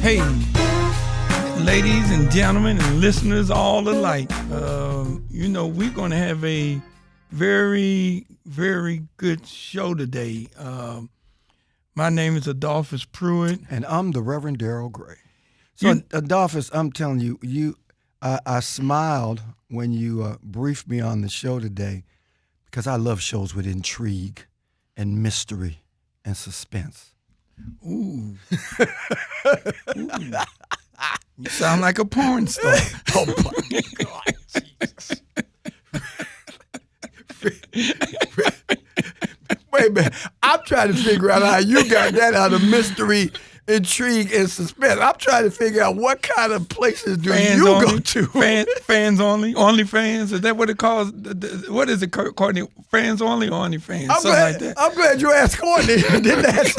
Hey, ladies and gentlemen and listeners all alike, we're going to have a very, very good show today. My name is Adolphus Pruitt. And I'm the Reverend Daryl Gray. So, Adolphus, I'm telling you, I smiled when you briefed me on the show today because I love shows with intrigue and mystery and suspense. Ooh. Ooh. You sound like a porn star. Oh, my God, Jesus. Wait a minute. I'm trying to figure out how you got that out of mystery, intrigue, and suspense. I'm trying to figure out what kind of places do you go to. Fans only? Only fans? Is that what it calls? What is it, Courtney? Fans only or only fans? Something like that. I'm glad you asked Courtney. and didn't ask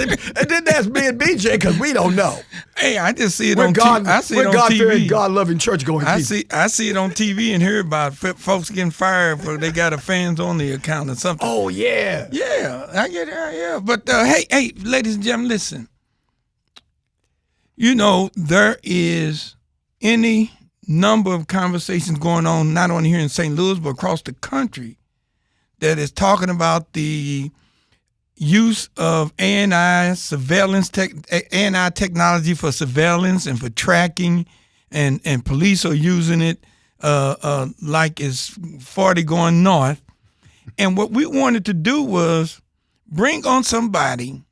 me and BJ because we don't know. Hey, I just see it on TV. I see it on TV. God-loving, church-going people. I see it on TV and hear about folks getting fired for they got a fans-only account or something. Oh, yeah. Yeah, I get it. Yeah. But, hey, ladies and gentlemen, listen. You know, there is any number of conversations going on, not only here in St. Louis, but across the country, that is talking about the use of ANI surveillance, ANI technology for surveillance and for tracking, and police are using it like it's 40 going north. And what we wanted to do was bring on somebody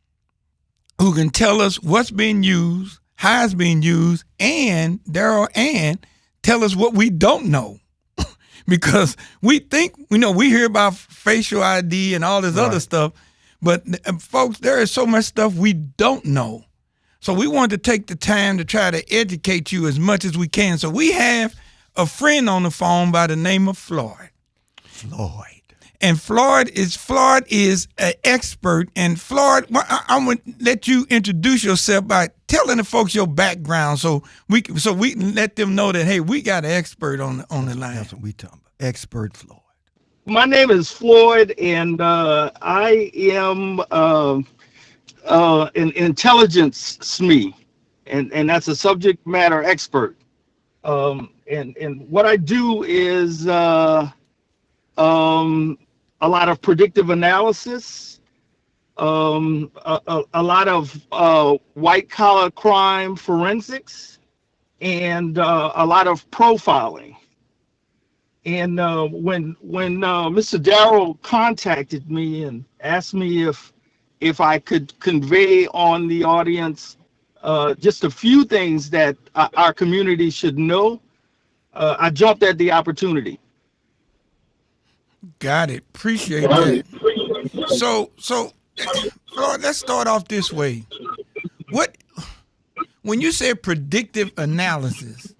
who can tell us what's being used, how it's being used, and tell us what we don't know. Because we think, we hear about facial ID and all this other stuff, but folks, there is so much stuff we don't know. So we wanted to take the time to try to educate you as much as we can. So we have a friend on the phone by the name of Floyd. And Floyd is an expert. And Floyd, I'm going to let you introduce yourself by telling the folks your background, so we can let them know that, hey, we got an expert on the line. That's what we talking about. Expert Floyd. My name is Floyd, and I am an intelligence SME, and that's a subject matter expert. And what I do is a lot of predictive analysis, a lot of white collar crime forensics, and a lot of profiling. And when Mr. Darrell contacted me and asked me if I could convey on the audience just a few things that our community should know, I jumped at the opportunity. Got it. Appreciate that. So, Floyd, let's start off this way. When you say predictive analysis,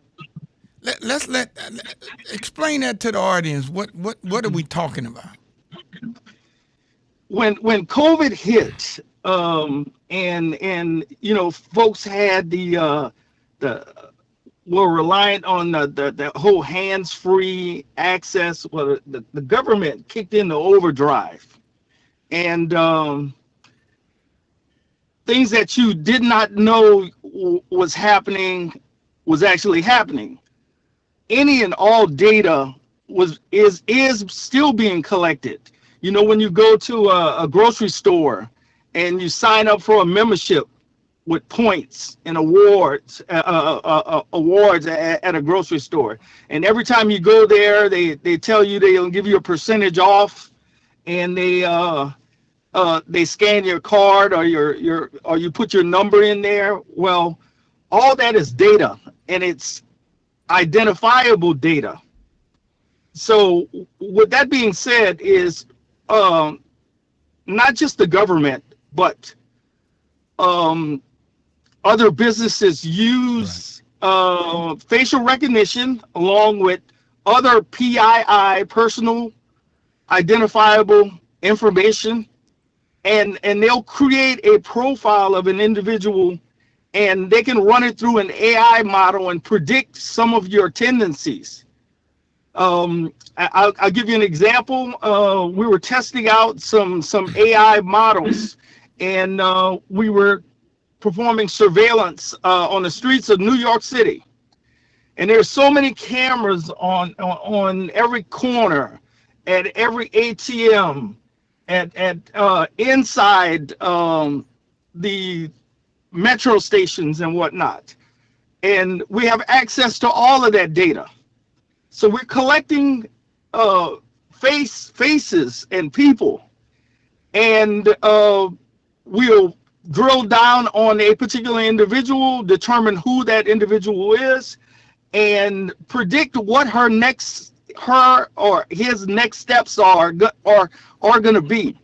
let's explain that to the audience. What are we talking about? When COVID hit, and folks had were reliant on the whole hands-free access. Well, the government kicked into overdrive, and things that you did not know was happening was actually happening. Any and all data is still being collected. When you go to a grocery store and you sign up for a membership with points and awards at a grocery store, and every time you go there, they tell you they'll give you a percentage off, and they scan your card or you put your number in there. Well, all that is data, and it's identifiable data. So with that being said, is not just the government, but other businesses use facial recognition along with other PII, personal identifiable information, and they'll create a profile of an individual, and they can run it through an AI model and predict some of your tendencies. I'll give you an example. We were testing out some AI models, and we were performing surveillance on the streets of New York City. And there's so many cameras on every corner, at every ATM, at inside the metro stations and whatnot. And we have access to all of that data. So we're collecting faces and people, and we'll drill down on a particular individual, determine who that individual is, and predict what her or his next steps are going to be.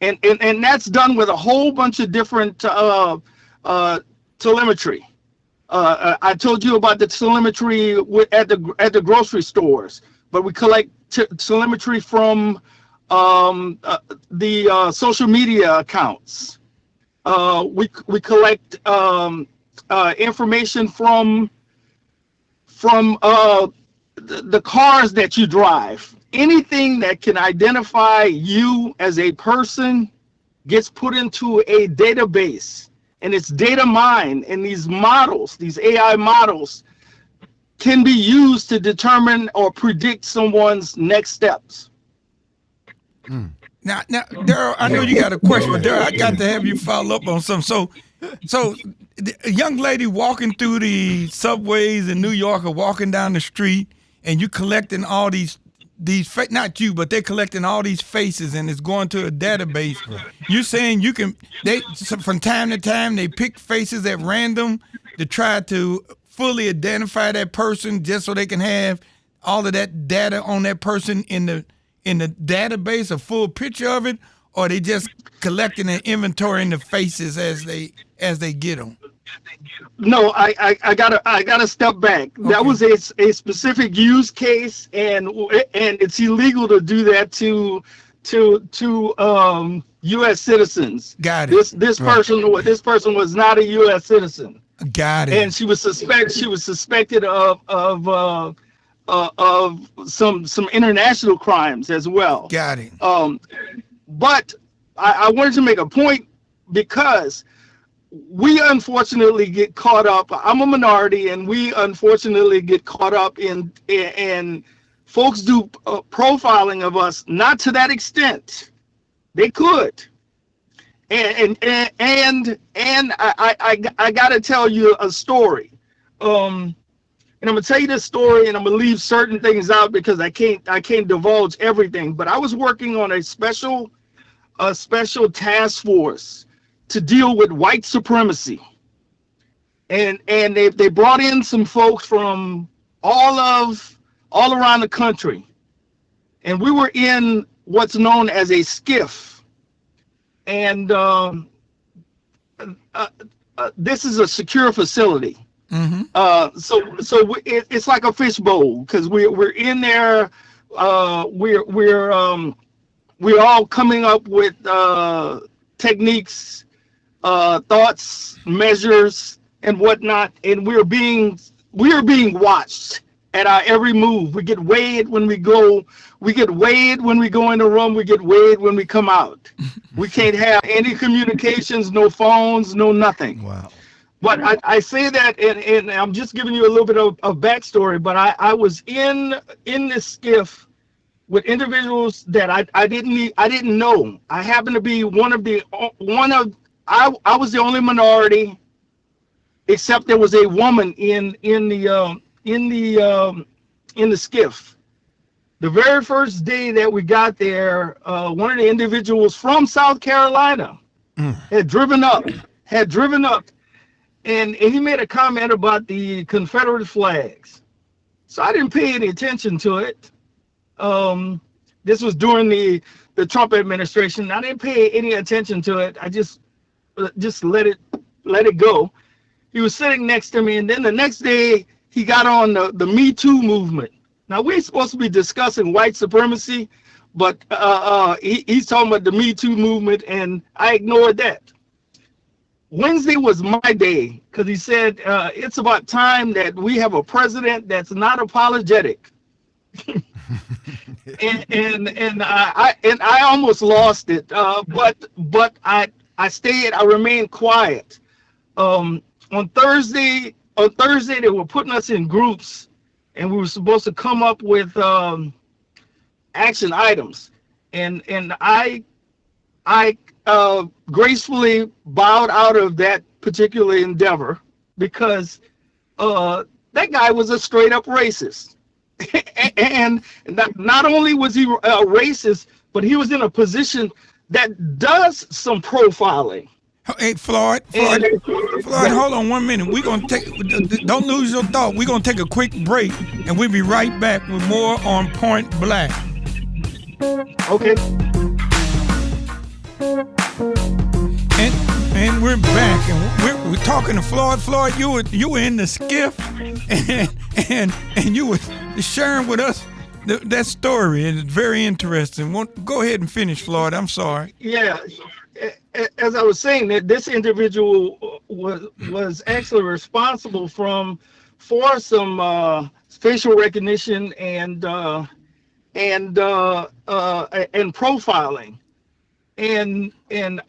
And that's done with a whole bunch of different telemetry. I told you about the telemetry at the grocery stores, but we collect telemetry from the social media accounts. We collect information from the cars that you drive. Anything that can identify you as a person gets put into a database, and it's data mined, and these models, these AI models, can be used to determine or predict someone's next steps. Now, Daryl, I know you got a question, but Daryl, I got to have you follow up on something. So a young lady walking through the subways in New York or walking down the street, and you collecting all these not you, but they're collecting all these faces, and it's going to a database. You're saying from time to time they pick faces at random to try to fully identify that person, just so they can have all of that data on that person in the database, a full picture of it, or they just collecting and inventorying the faces as they get them? No, I gotta step back. Okay. That was a specific use case, and it's illegal to do that to U.S. citizens. Got it. This person was not a U.S. citizen. Got it. And she was suspected of some international crimes as well. Got it. But I wanted to make a point, because we unfortunately get caught up. I'm a minority, and we unfortunately get caught up in folks do profiling of us, not to that extent. They could. And I got to tell you a story. And I'm gonna tell you this story, and I'm gonna leave certain things out because I can't divulge everything. But I was working on a special task force to deal with white supremacy, and they brought in some folks from all around the country, and we were in what's known as a SCIF, and this is a secure facility. Mm-hmm. So it's like a fishbowl, because we're in there. We're all coming up with techniques, thoughts, measures, and whatnot, and we are being watched at our every move. We get weighed when we go. We get weighed when we go in the room. We get weighed when we come out. We can't have any communications, no phones, no nothing. Wow. But I say that, and I'm just giving you a little bit of backstory. But I was in this SCIF with individuals that I didn't know. I happened to be I was the only minority, except there was a woman in the SCIF. The very first day that we got there, one of the individuals from South Carolina had driven up, and he made a comment about the Confederate flags. So I didn't pay any attention to it. This was during the Trump administration. I didn't pay any attention to it. I just let it go. He was sitting next to me, and then the next day he got on the Me Too movement. Now, we're supposed to be discussing white supremacy, but he's talking about the Me Too movement, and I ignored that. Wednesday was my day, because he said it's about time that we have a president that's not apologetic. and I almost lost it, but I I remained quiet. On Thursday, they were putting us in groups, and we were supposed to come up with action items, and I gracefully bowed out of that particular endeavor because that guy was a straight up racist. And not only was he a racist, but he was in a position that does some profiling. Hey, Floyd, hold on 1 minute. We're going to don't lose your thought. We're going to take a quick break, and we'll be right back with more on Point Black. Okay. And we're back, and we're talking to Floyd. Floyd, you were in the skiff, and you were sharing with us that story, and it's very interesting. Go ahead and finish, Floyd. I'm sorry. Yeah, as I was saying, that this individual was actually responsible for some facial recognition and profiling. And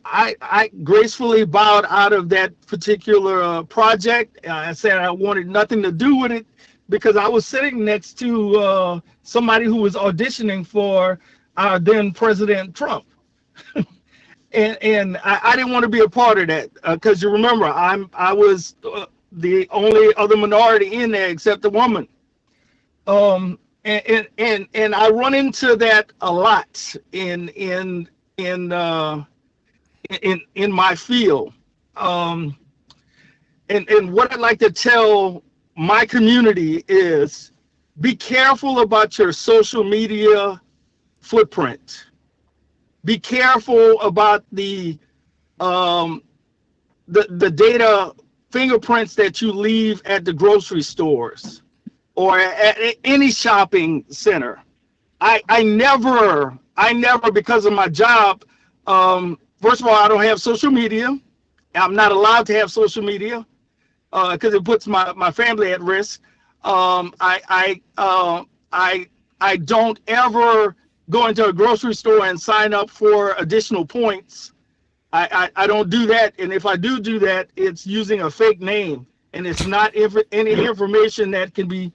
I gracefully bowed out of that particular project. I said I wanted nothing to do with it because I was sitting next to somebody who was auditioning for our then President Trump. and I didn't want to be a part of that because you remember I was the only other minority in there except a woman. And I run into that a lot in my field. And what I'd like to tell my community is be careful about your social media footprint. Be careful about the data fingerprints that you leave at the grocery stores or at any shopping center. I never, because of my job, first of all, I don't have social media. I'm not allowed to have social media because it puts my family at risk. I don't ever go into a grocery store and sign up for additional points. I don't do that, and if I do that, it's using a fake name, and it's not any information that can be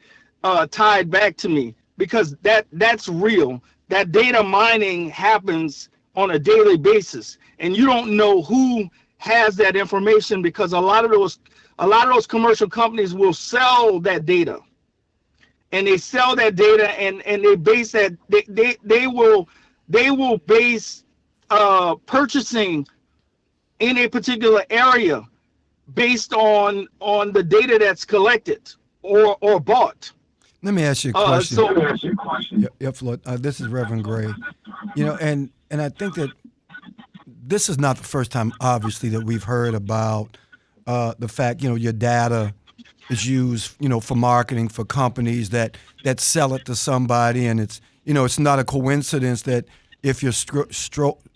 tied back to me, because that's real. That data mining happens on a daily basis, and you don't know who has that information, because a lot of those commercial companies will sell that data, and they sell that data, and they base that they will base purchasing in a particular area based on the data that's collected or bought. Let me ask you a question. Yep, Floyd. This is Reverend Gray. And I think that this is not the first time, obviously, that we've heard about the fact, your data is used, for marketing for companies that sell it to somebody, and it's not a coincidence that if you're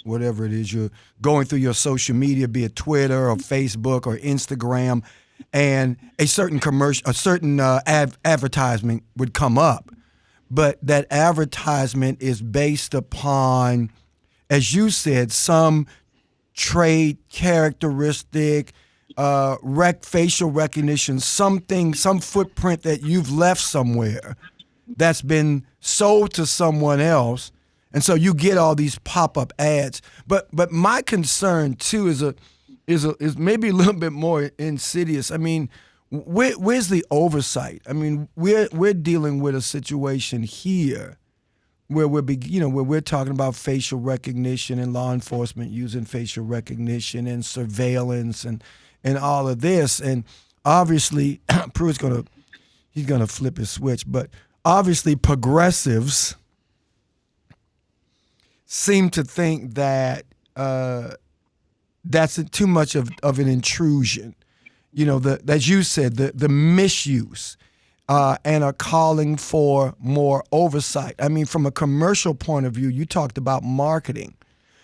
whatever it is, you're going through your social media, be it Twitter or Facebook or Instagram, and a certain advertisement would come up, but that advertisement is based upon, as you said, some trait, characteristic, facial recognition, some footprint that you've left somewhere that's been sold to someone else. And so you get all these pop-up ads. But my concern too is maybe a little bit more insidious. I mean, where's the oversight? I mean, we're dealing with a situation here where we're talking about facial recognition and law enforcement using facial recognition and surveillance and all of this. And obviously, Pruitt's he's gonna flip his switch, but obviously progressives seem to think that that's too much of an intrusion. As you said, the misuse, and are calling for more oversight. I mean, from a commercial point of view, you talked about marketing.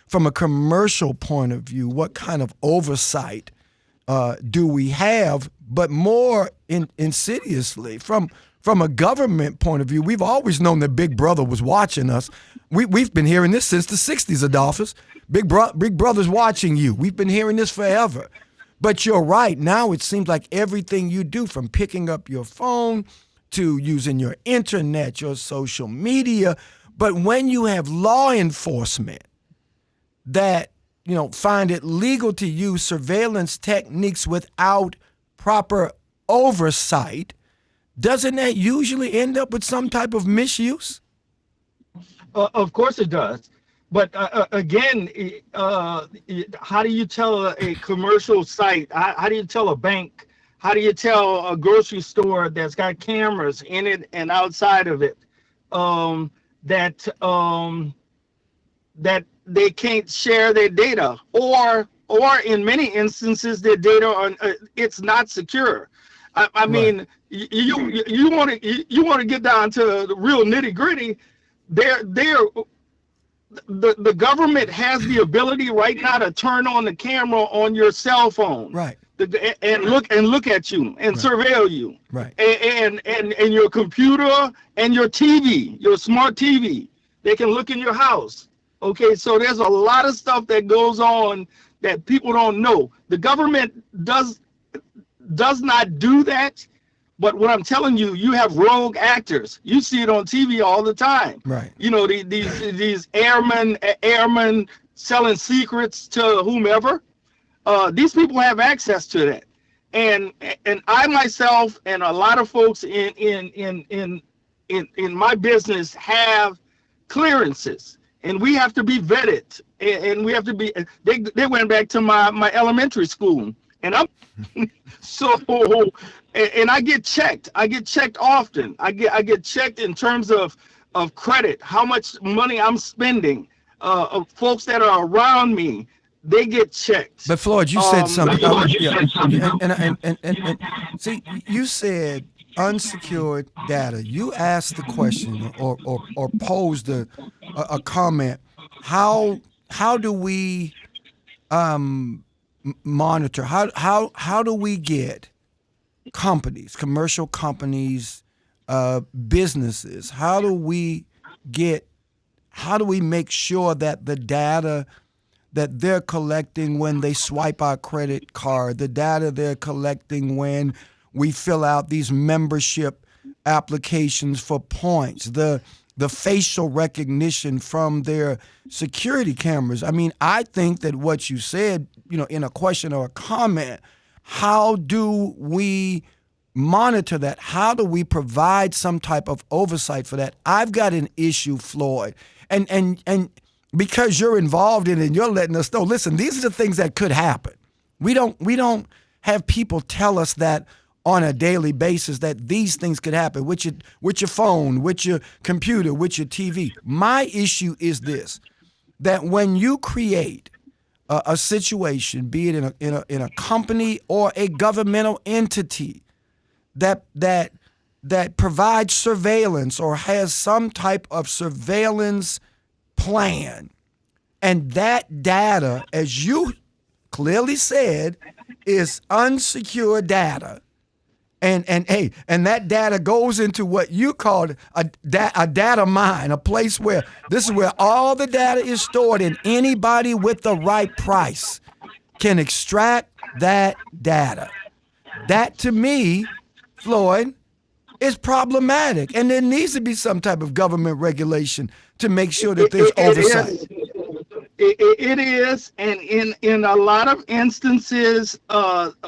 From a commercial point of view, what kind of oversight do we have? But more insidiously, from from a government point of view, we've always known that Big Brother was watching us. We've been hearing this since the 60s, Adolphus. Big Brother's watching you. We've been hearing this forever. But you're right. Now it seems like everything you do, from picking up your phone to using your internet, your social media. But when you have law enforcement that, find it legal to use surveillance techniques without proper oversight, doesn't that usually end up with some type of misuse? Of course it does. But again, how do you tell a commercial site? How do you tell a bank? How do you tell a grocery store that's got cameras in it and outside of it that they can't share their data, or in many instances their data it's not secure? I mean, you want to get down to the real nitty gritty. The government has the ability right now to turn on the camera on your cell phone, right, and look at you and surveil you, right, and your computer and your TV, your smart TV. They can look in your house. Okay, so there's a lot of stuff that goes on that people don't know. The government does not do that. But what I'm telling you, you have rogue actors. You see it on TV all the time. Right. These airmen selling secrets to whomever. These people have access to that, and I myself and a lot of folks in my business have clearances, and we have to be vetted, and we have to be. They went back to my elementary school, and I'm so. And I get checked. I get checked often. I get checked in terms of credit, how much money I'm spending. Folks that are around me, they get checked. But Floyd, you said something. And see, you said unsecured data. You asked the question or posed a comment. How do we monitor? How do we get companies, commercial companies, businesses? How do we make sure that the data that they're collecting when they swipe our credit card, the data they're collecting when we fill out these membership applications for points, the facial recognition from their security cameras? I mean, I think that what you said, in a question or a comment, how do we monitor that? How do we provide some type of oversight for that? I've got an issue, Floyd, and because you're involved in it and you're letting us know, listen, these are the things that could happen. We don't have people tell us that on a daily basis, that these things could happen with your phone, with your computer, with your TV. My issue is this, that when you create a situation, be it in a company or a governmental entity that provides surveillance or has some type of surveillance plan, and that data, as you clearly said, is unsecured data, and that data goes into what you called a data mine, a place where this is where all the data is stored, and anybody with the right price can extract that data. That, to me, Floyd, is problematic, and there needs to be some type of government regulation to make sure that there's oversight. It is, and in a lot of instances,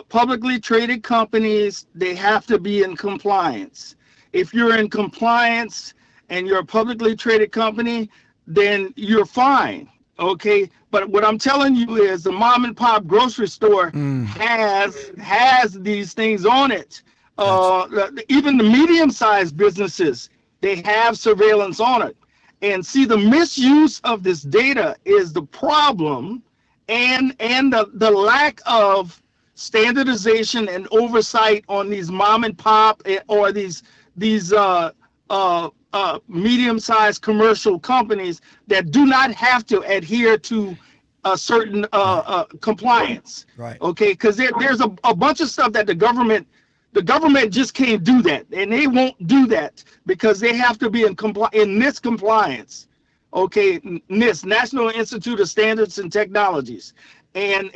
publicly traded companies, they have to be in compliance. If you're in compliance and you're a publicly traded company, then you're fine, okay? But what I'm telling you is the mom and pop grocery store has these things on it. Even the medium-sized businesses, they have surveillance on it. And see, the misuse of this data is the problem, and the lack of standardization and oversight on these mom and pop or these medium-sized commercial companies that do not have to adhere to a certain compliance. Right. Okay, because there's a bunch of stuff that the government The government just can't do that, and they won't do that because they have to be in NIST compliance. Okay, NIST, National Institute of Standards and Technologies, and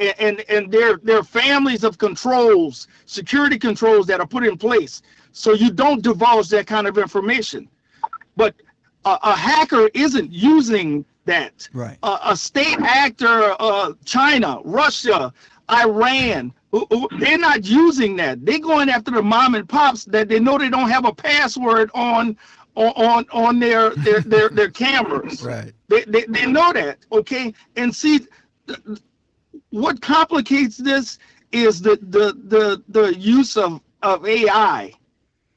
there are families of controls, security controls that are put in place so you don't divulge that kind of information. But a hacker isn't using that. Right. A state actor, China, Russia, Iran, they're not using that. They're going after the mom and pops that they know they don't have a password on their cameras. Right. They know that. Okay. And see, what complicates this is the use of AI.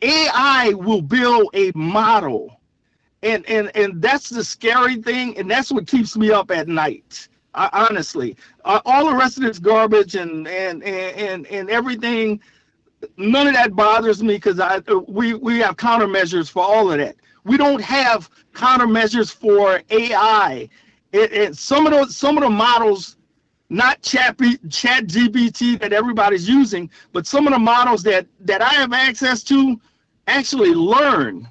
AI will build a model. And that's the scary thing, and that's what keeps me up at night. Honestly, all the rest of this garbage and everything, none of that bothers me because we have countermeasures for all of that. We don't have countermeasures for AI. Some of the models, not chat GPT that everybody's using, but some of the models that I have access to actually learn.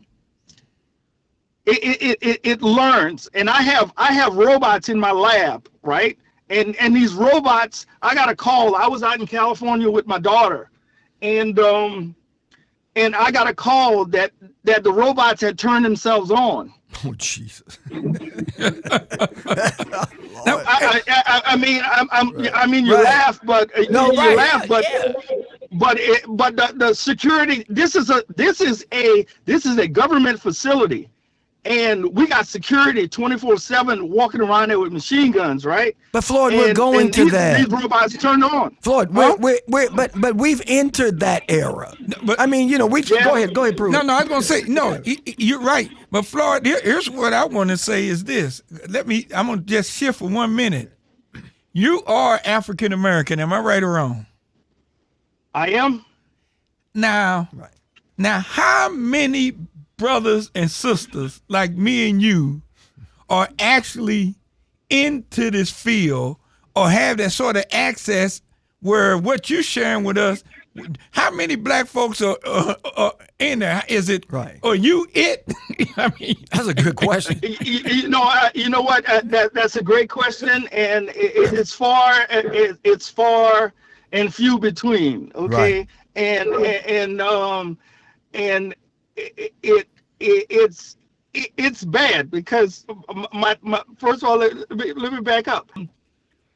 It learns, and I have robots in my lab, right? And these robots, I got a call. I was out in California with my daughter, and I got a call that the robots had turned themselves on. Oh Jesus! I mean, you laugh, but the security. This is a government facility. And we got security 24/7 walking around there with machine guns, right? But Floyd, we're going to that. These robots turned on. Floyd, but we've entered that era. But I mean, go ahead, Bruce. No, I was gonna say no. You're right. But Floyd, here's what I want to say is this. I'm gonna just shift for 1 minute. You are African American. Am I right or wrong? I am. Now, how many brothers and sisters like me and you are actually into this field or have that sort of access where what you're sharing with us, how many black folks are in there? Is it, right? Are you it? I mean, that's a good question. You know what? That's a great question, and it's far and few between. Okay, right. and it's bad because my first of all, let me back up.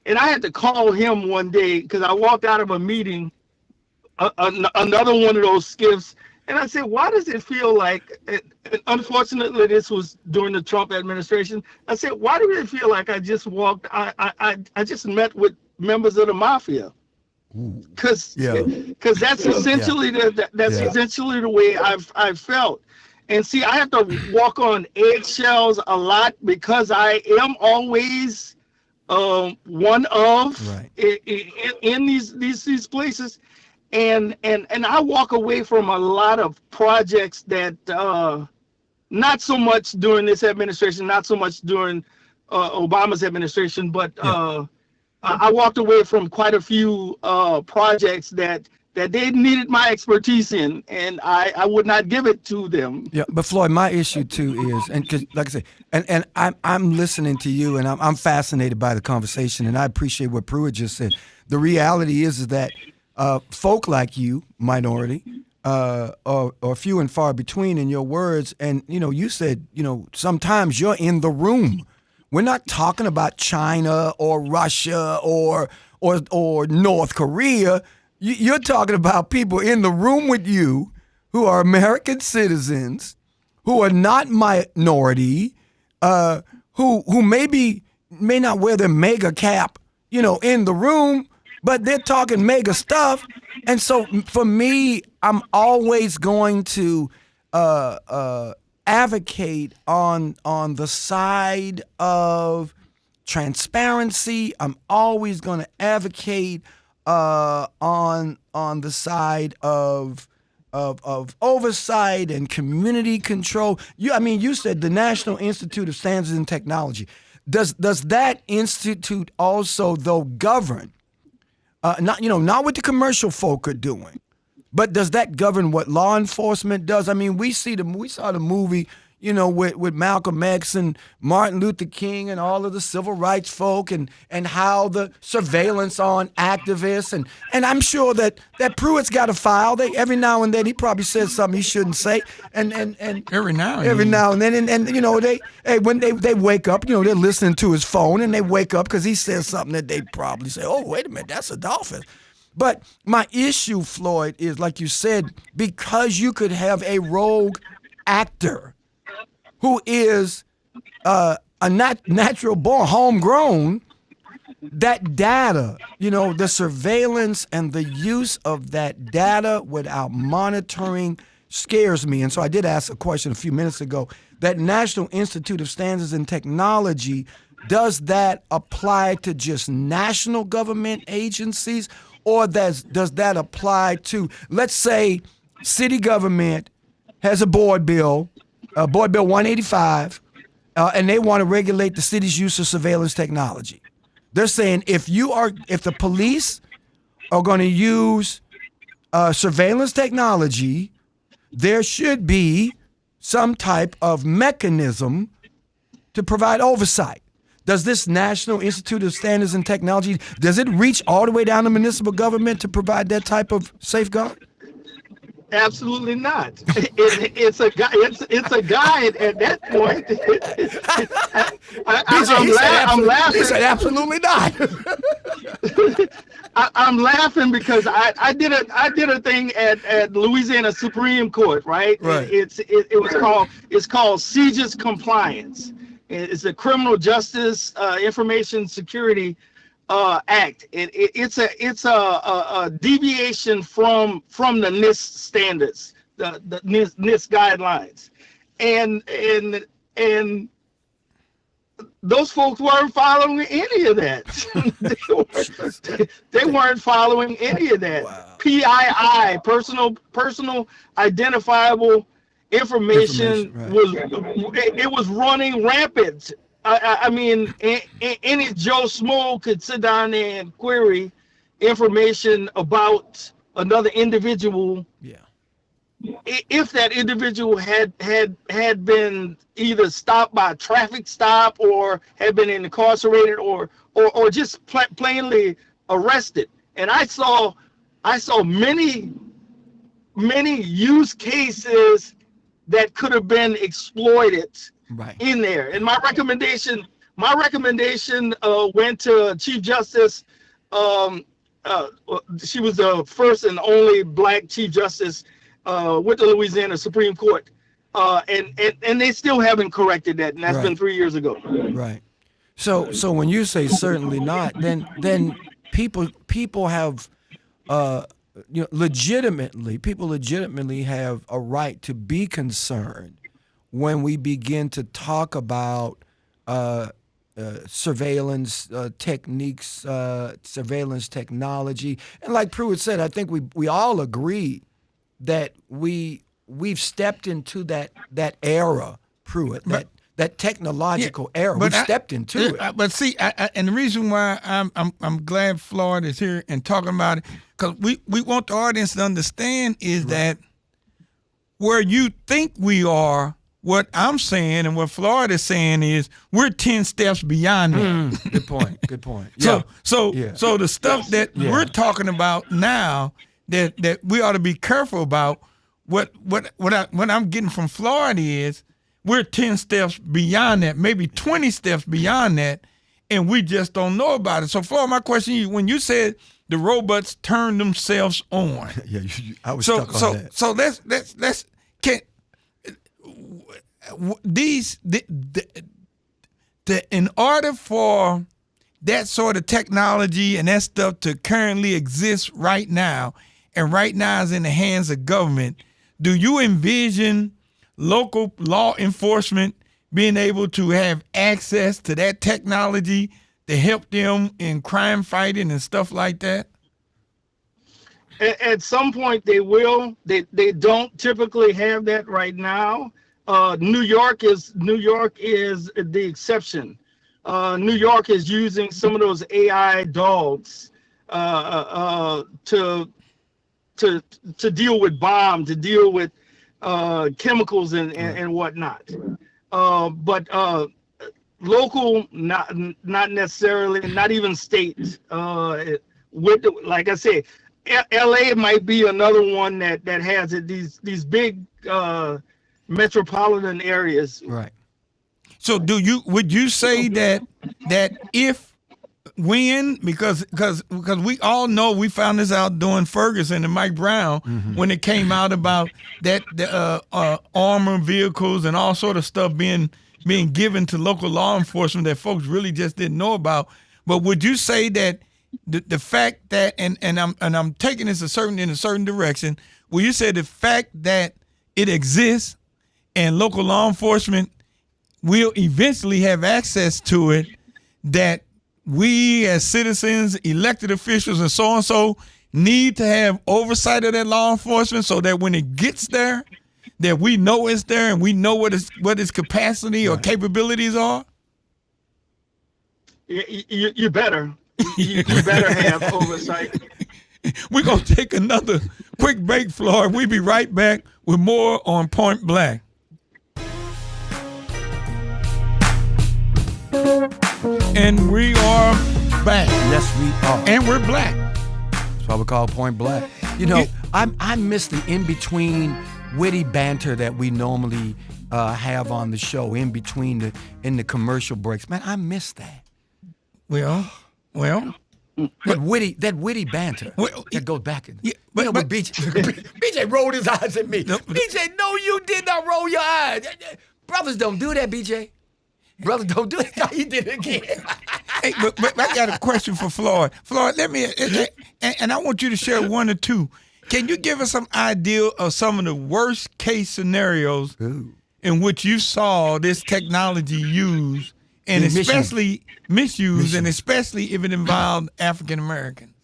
And I had to call him one day because I walked out of a meeting, another one of those skiffs, and I said, why does it feel like, and unfortunately this was during the Trump administration, I said, why do it feel like I just just met with members of the mafia? Because that's essentially essentially the way I've felt. And see, I have to walk on eggshells a lot because I am always one of in these places, and I walk away from a lot of projects that not so much during this administration, not so much during Obama's administration, but I walked away from quite a few projects that they needed my expertise in, and I would not give it to them. Yeah, but Floyd, my issue too is, and cause, like I say, and I'm listening to you, and I'm fascinated by the conversation, and I appreciate what Pruitt just said. The reality is that folk like you, minority, are few and far between in your words, and you said sometimes you're in the room. We're not talking about China or Russia or North Korea. You're talking about people in the room with you who are American citizens, who are not minority, who may not wear their mega cap, in the room, but they're talking mega stuff. And so for me, I'm always going to advocate on the side of transparency. I'm always going to advocate on the side of oversight and community control. You said the National Institute of Standards and Technology. Does that institute also though govern? Not what the commercial folk are doing, But does that govern what law enforcement does? I mean, we saw the movie, with Malcolm X and Martin Luther King and all of the civil rights folk, and how the surveillance on activists, and I'm sure that Pruitt's got a file. Every now and then he probably says something he shouldn't say, and every now and then, and when they wake up, they're listening to his phone, and they wake up because he says something that they probably say, oh, wait a minute, that's Adolphus. But my issue, Floyd, is, like you said, because you could have a rogue actor who is a natural born, homegrown, that data, the surveillance and the use of that data without monitoring scares me. And so I did ask a question a few minutes ago, that National Institute of Standards and Technology, does that apply to just national government agencies? Or does that apply to, let's say, city government has a board bill 185, and they want to regulate the city's use of surveillance technology. They're saying if the police are going to use surveillance technology, there should be some type of mechanism to provide oversight. Does this National Institute of Standards and Technology, does it reach all the way down to municipal government to provide that type of safeguard? Absolutely not. It's a guide at that point. I'm laughing. He said absolutely not. I'm laughing because I did a thing at Louisiana Supreme Court, right? Right. It's called CJIS compliance. It's a Criminal Justice Information Security Act. It's a deviation from the NIST standards, the NIST guidelines, and those folks weren't following any of that. they weren't following any of that. Wow. PII, personal identifiable information right. was running rampant. I mean, any Joe Schmo could sit down there and query information about another individual. Yeah. If that individual had been either stopped by a traffic stop or had been incarcerated or just plainly arrested. And I saw many use cases that could have been exploited right. in there. And my recommendation went to Chief Justice. She was the first and only Black Chief Justice with the Louisiana Supreme Court, and they still haven't corrected that, and that's right. been 3 years ago. Right. So when you say certainly not, then people have legitimately have a right to be concerned when we begin to talk about surveillance techniques, surveillance technology. And like Pruitt said, I think we all agree that we've stepped into that era, Pruitt, that technological era. We've stepped into it. But see, and the reason why I'm glad Floyd is here and talking about it, because we want the audience to understand is right. that where you think we are, what I'm saying and what Floyd is saying is we're 10 steps beyond that. Good point. Yeah. So the stuff that we're talking about now that we ought to be careful about, what I'm getting from Floyd is we're 10 steps beyond that, maybe 20 steps beyond that, and we just don't know about it. So Floyd, my question to you, when you said the robots turn themselves on. Yeah, I was stuck on that. So let's in order for that sort of technology and that stuff to currently exist right now, and right now is in the hands of government, do you envision local law enforcement being able to have access to that technology to help them in crime fighting and stuff like that? At some point they will. They don't typically have that right now. New York is the exception. New York is using some of those AI dogs to to deal with bomb, to deal with chemicals and whatnot. But local, not necessarily, not even state. With like I said, LA might be another one that has it. These big metropolitan areas. Right. So would you say that if when because we all know, we found this out during Ferguson and Mike Brown when it came out about that the armored vehicles and all sort of stuff being given to local law enforcement that folks really just didn't know about. But would you say that the fact that and I'm taking this in a certain direction, will you say the fact that it exists and local law enforcement will eventually have access to it, that we as citizens, elected officials, and so need to have oversight of that law enforcement so that when it gets there, that we know it's there and we know what its capacity or capabilities are? You better. You better have oversight. We're going to take another quick break, Floyd. We'll be right back with more on Point Black. And we are back. Yes, we are. And we're black. That's why we call Point Black. You know, I miss the in-between witty banter that we normally have on the show, in the commercial breaks. Man, I miss that. Well. That witty banter that goes back. But BJ rolled his eyes at me. No, BJ, no, you did not roll your eyes. Brothers don't do that, BJ. Brothers don't do it. No, you did it again. Hey, but I got a question for Floyd. Floyd, let me, and I want you to share one or two. Can you give us some idea of some of the worst case scenarios in which you saw this technology used, and especially misused, and especially if it involved African Americans?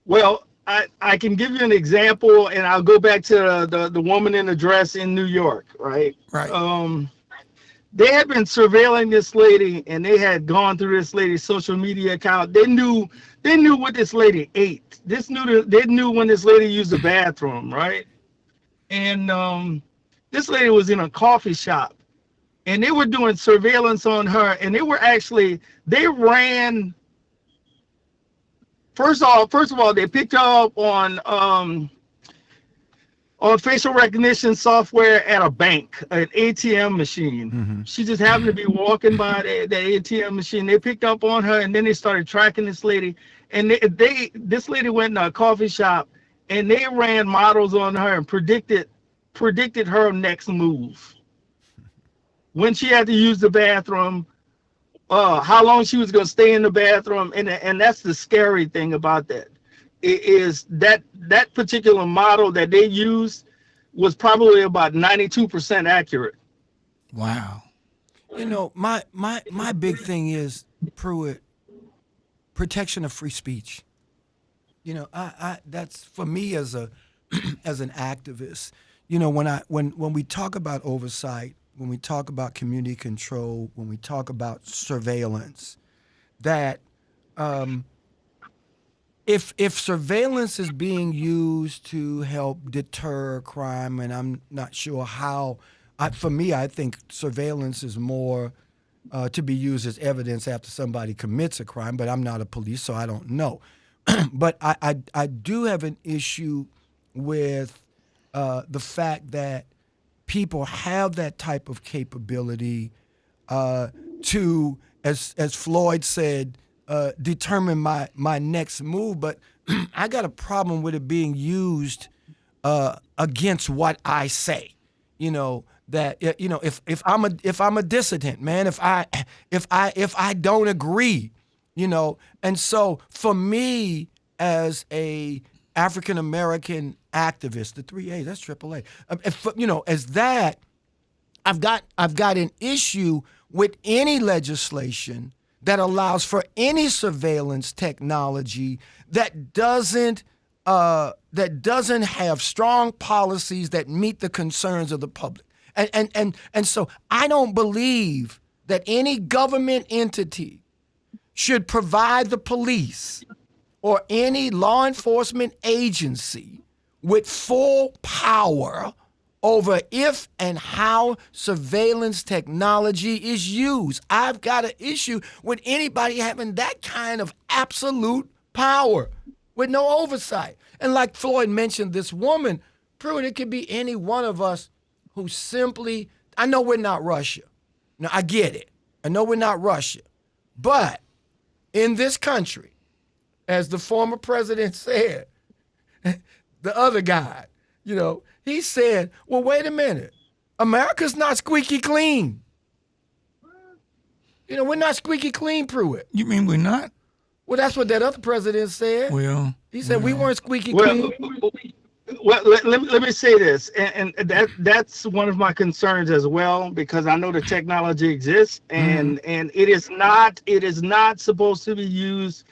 Well, I can give you an example, and I'll go back to the woman in the dress in New York, right? Right. They had been surveilling this lady, and they had gone through this lady's social media account. They knew what this lady ate. They knew when this lady used the bathroom, right? And this lady was in a coffee shop, and they were doing surveillance on her, and they ran. First of all, they picked her up on facial recognition software at a bank, an ATM machine. Mm-hmm. She just happened to be walking by the ATM machine. They picked up on her, and then they started tracking this lady. And this lady went in a coffee shop, and they ran models on her and predicted her next move. When she had to use the bathroom, how long she was going to stay in the bathroom, and that's the scary thing about that. Is that particular model that they used was probably about 92% accurate. Wow. You know, my big thing is, Pruitt, protection of free speech. You know, I that's for me as an activist. You know, when we talk about oversight, when we talk about community control, when we talk about surveillance, that if surveillance is being used to help deter crime, and I'm not sure how, for me, I think surveillance is more to be used as evidence after somebody commits a crime, but I'm not a police, so I don't know. But I do have an issue with the fact that people have that type of capability to, as Floyd said, determine my next move, but I got a problem with it being used against what I say. You know, that you know, if I'm a dissident, man, if I don't agree, you know, and so for me as a African American activist, the 3A, that's AAA. You know, as that, I've got an issue with any legislation that allows for any surveillance technology that doesn't have strong policies that meet the concerns of the public. And so I don't believe that any government entity should provide the police or any law enforcement agency with full power over if and how surveillance technology is used. I've got an issue with anybody having that kind of absolute power with no oversight. And like Floyd mentioned, this woman, Pruitt, it could be any one of us who simply, I know we're not Russia. Now, I get it. I know we're not Russia. But in this country, as the former president said, the other guy, he said, well, wait a minute. America's not squeaky clean. We're not squeaky clean, Pruitt. You mean we're not? Well, that's what that other president said. Well, he said we weren't squeaky clean. Well, let me say this, and that's one of my concerns as well, because I know the technology exists, and it is not supposed to be used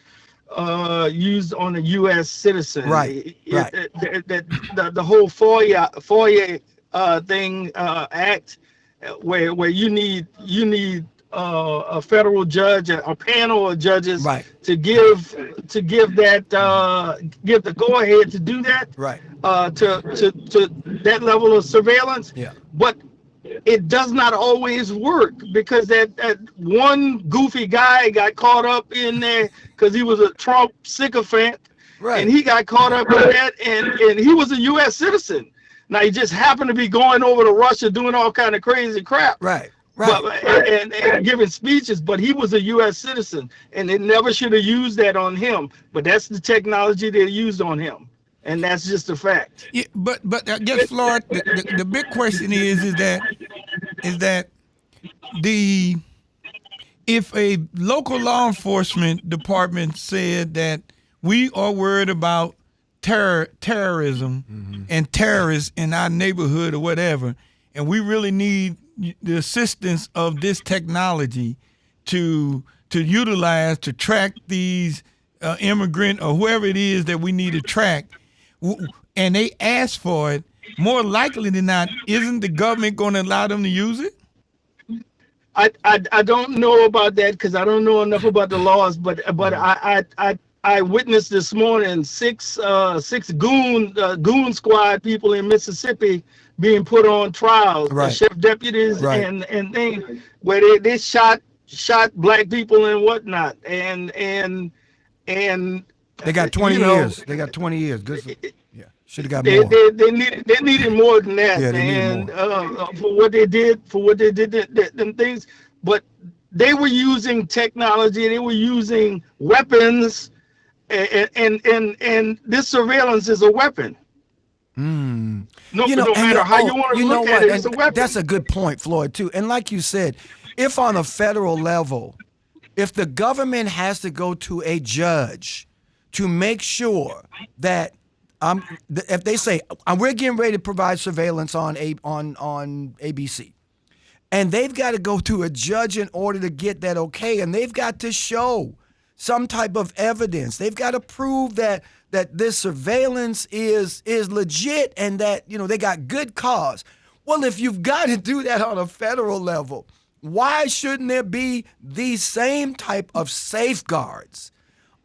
on a U.S. citizen. Right. The whole FOIA thing act, where you need a federal judge, a panel of judges, right, to give that give the go ahead to do that, right, to that level of surveillance. Yeah. But it does not always work, because that one goofy guy got caught up in there because he was a Trump sycophant, right, and he got caught up in that, and he was a U.S. citizen. Now he just happened to be going over to Russia doing all kind of crazy crap. Right. But, and giving speeches, but he was a U.S. citizen, and they never should have used that on him. But that's the technology they used on him, and that's just a fact. Yeah, but I guess, Floyd, the big question is that if a local law enforcement department said that we are worried about terrorism and terrorists in our neighborhood or whatever, and we really need the assistance of this technology to utilize to track these immigrant or whoever it is that we need to track, and they ask for it, more likely than not, isn't the government going to allow them to use it? I don't know about that, because I don't know enough about the laws, but I witnessed this morning six goon squad people in Mississippi being put on trial, right, sheriff deputies, right, and things where they shot black people and whatnot, and they got 20 years. They got 20 years. Good. Yeah, should have got more. They needed more than that, yeah, and for what they did, them things. But they were using technology. They were using weapons, and this surveillance is a weapon. No matter how you want to look at it, it's a weapon. That's a good point, Floyd, too. And like you said, if on a federal level, if the government has to go to a judge to make sure that if they say we're getting ready to provide surveillance on ABC, and they've got to go to a judge in order to get that okay, and they've got to show some type of evidence. They've got to prove that this surveillance is legit and that they got good cause. Well, if you've got to do that on a federal level, why shouldn't there be these same type of safeguards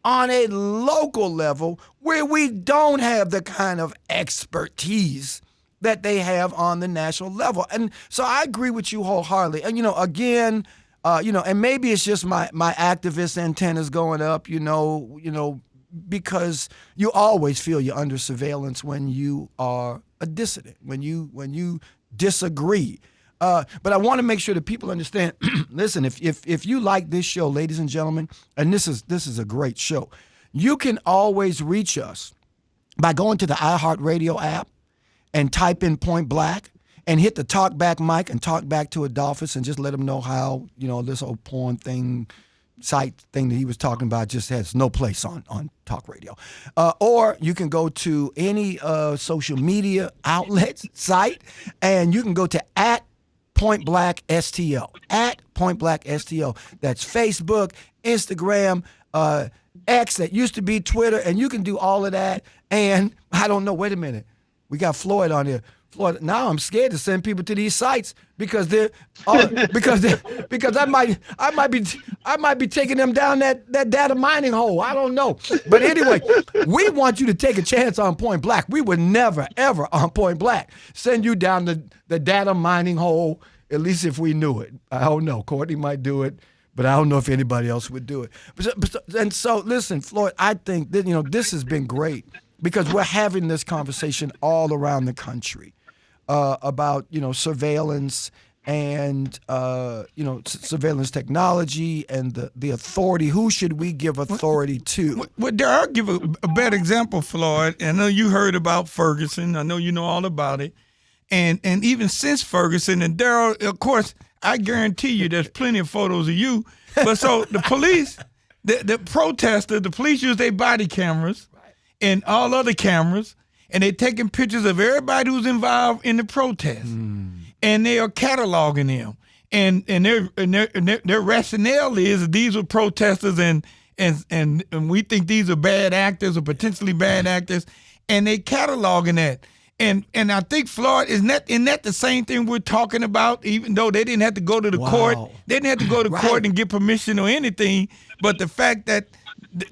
on a local level where we don't have the kind of expertise that they have on the national level? And so I agree with you wholeheartedly. And again, and maybe it's just my activist antennas going up, because you always feel you're under surveillance when you are a dissident, when you disagree. But I want to make sure that people understand. Listen, if you like this show, ladies and gentlemen, and this is a great show, you can always reach us by going to the iHeartRadio app and type in Point Black and hit the talk back mic and talk back to Adolphus and just let him know how this old porn thing, site thing that he was talking about just has no place on talk radio. Or you can go to any social media outlets site, and you can go to @PointBlackSTL, @PointBlackSTL. That's Facebook, Instagram, X, that used to be Twitter, and you can do all of that. And I don't know, wait a minute. We got Floyd on here. Florida, now I'm scared to send people to these sites because because I might be taking them down that data mining hole. I don't know. But anyway, we want you to take a chance on Point Black. We would never, ever on Point Black send you down the data mining hole, at least if we knew it. I don't know. Courtney might do it, but I don't know if anybody else would do it. And so, listen, Floyd, I think that, this has been great because we're having this conversation all around the country about, surveillance and, surveillance technology and the authority. Who should we give authority to? Well, I'll give a better example, Floyd. I know you heard about Ferguson. I know you know all about it. And even since Ferguson, and Daryl, of course, I guarantee you there's plenty of photos of you. But so the police, the protesters, the police use their body cameras and all other cameras, and they're taking pictures of everybody who's involved in the protest. And they are cataloging them. And their rationale is that these were protesters and we think these are bad actors or potentially bad actors, and they cataloging that. And I think, Floyd, isn't that the same thing we're talking about, even though they didn't have to go to the court? They didn't have to go to court and get permission or anything, but the fact that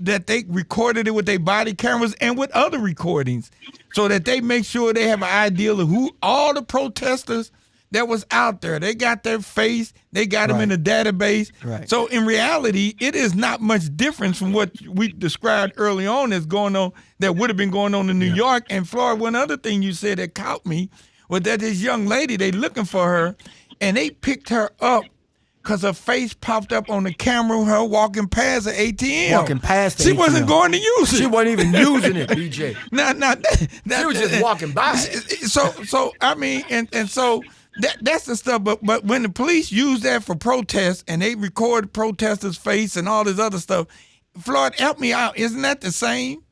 they recorded it with their body cameras and with other recordings so that they make sure they have an idea of who all the protesters that was out there. They got their face. They got them in a database. Right. So in reality, it is not much difference from what we described early on as going on, that would have been going on in New York. And Florida, one other thing you said that caught me was that this young lady, they looking for her, and they picked her up because her face popped up on the camera of her walking past the ATM. Walking past the She ATM. wasn't going to use it. She wasn't even using it, BJ. She was just walking by. So I mean, and so that's the stuff. But when the police use that for protests and they record protesters' face and all this other stuff, Floyd, help me out. Isn't that the same?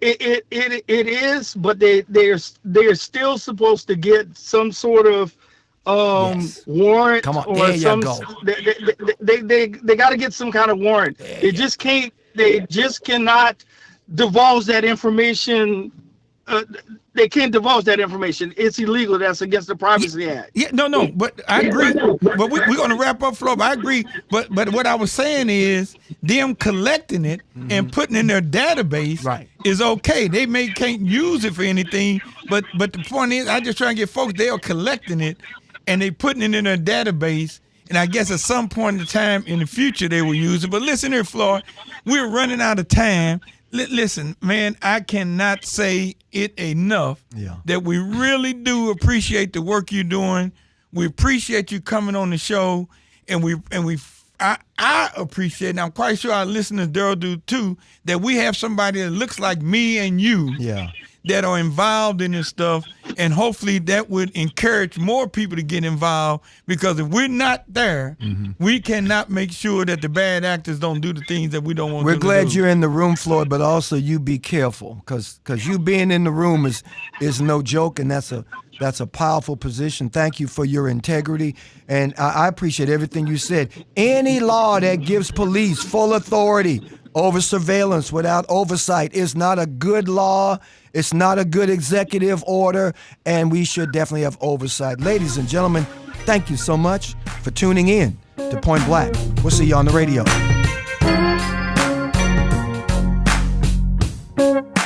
It is, but they're still supposed to get some sort of warrant. Come on, or there some. you go. They got to get some kind of warrant. They just can't. They just cannot divulge that information. They can't divulge that information. It's illegal. That's against the Privacy Act. Yeah, no, but I agree. But we're going to wrap up, Flo. But I agree. But what I was saying is them collecting it and putting in their database is okay. They can't use it for anything. But the point is, I just try to get folks, they are collecting it and they putting it in their database. And I guess at some point in time in the future they will use it. But listen here, Floyd, we're running out of time. Listen, man, I cannot say it enough that we really do appreciate the work you're doing. We appreciate you coming on the show, and I appreciate, and I'm quite sure our listeners, Daryl, do too, that we have somebody that looks like me and you that are involved in this stuff, and hopefully that would encourage more people to get involved, because if we're not there, we cannot make sure that the bad actors don't do the things that we don't want We're them to do. glad you're in the room, Floyd, but also you be careful, because you being in the room is no joke, and that's a powerful position. Thank you for your integrity, and I appreciate everything you said. Any law that gives police full authority over surveillance without oversight is not a good law. It's not a good executive order, and we should definitely have oversight. Ladies and gentlemen, thank you so much for tuning in to Point Black. We'll see you on the radio.